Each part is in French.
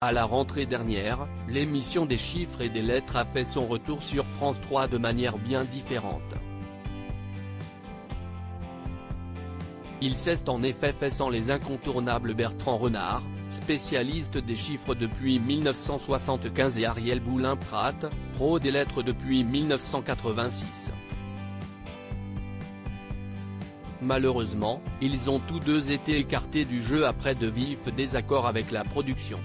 À la rentrée dernière, l'émission des chiffres et des lettres a fait son retour sur France 3 de manière bien différente. Il s'est en effet fait sans les incontournables Bertrand Renard, spécialiste des chiffres depuis 1975 et Ariel Boulin-Prat, pro des lettres depuis 1986. Malheureusement, ils ont tous deux été écartés du jeu après de vifs désaccords avec la production.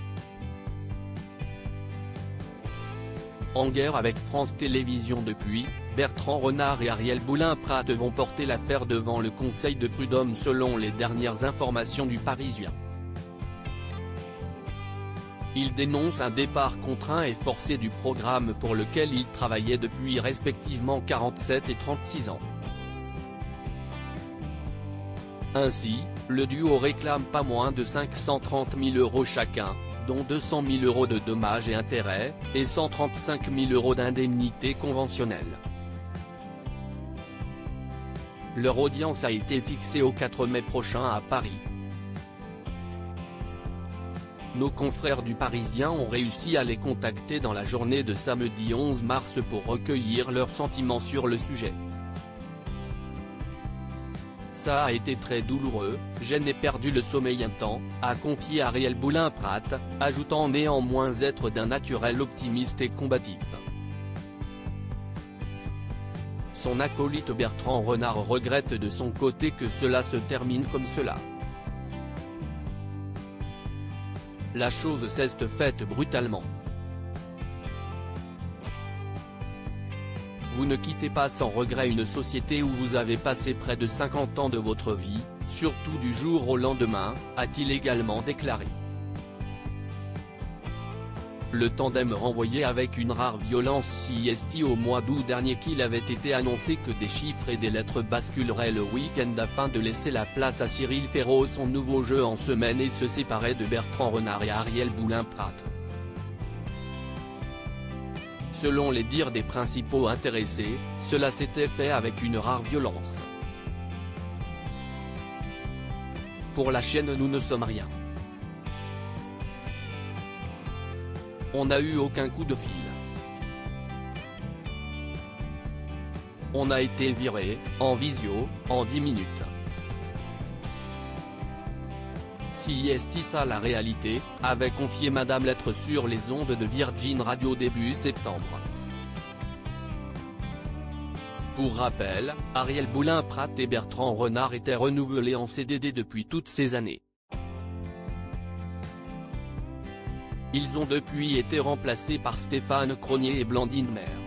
En guerre avec France Télévisions depuis, Bertrand Renard et Ariel Boulin-Prat vont porter l'affaire devant le Conseil de prud'homme selon les dernières informations du Parisien. Ils dénoncent un départ contraint et forcé du programme pour lequel ils travaillaient depuis respectivement 47 et 36 ans. Ainsi, le duo réclame pas moins de 530 000 € chacun, dont 200 000 € de dommages et intérêts, et 135 000 € d'indemnités conventionnelles. Leur audience a été fixée au 4 mai prochain à Paris. Nos confrères du Parisien ont réussi à les contacter dans la journée de samedi 11 mars pour recueillir leurs sentiments sur le sujet. Ça a été très douloureux, je n'ai perdu le sommeil un temps, a confié Ariel Boulin-Prat, ajoutant néanmoins être d'un naturel optimiste et combatif. Son acolyte Bertrand Renard regrette de son côté que cela se termine comme cela. La chose s'est faite brutalement. Vous ne quittez pas sans regret une société où vous avez passé près de 50 ans de votre vie, surtout du jour au lendemain, a-t-il également déclaré. Le tandem renvoyait avec une rare violence CST au mois d'août dernier qu'il avait été annoncé que des chiffres et des lettres basculeraient le week-end afin de laisser la place à Cyril Ferraud son nouveau jeu en semaine et se séparer de Bertrand Renard et Ariel Boulin-Prat. Selon les dires des principaux intéressés, cela s'était fait avec une rare violence. Pour la chaîne nous ne sommes rien. On n'a eu aucun coup de fil. On a été viré, en visio, en 10 minutes. Si est ça la réalité, avait confié Madame Lettres sur les ondes de Virgin Radio début septembre. Pour rappel, Ariel Boulin-Prat et Bertrand Renard étaient renouvelés en CDD depuis toutes ces années. Ils ont depuis été remplacés par Stéphane Cronier et Blandine Maire.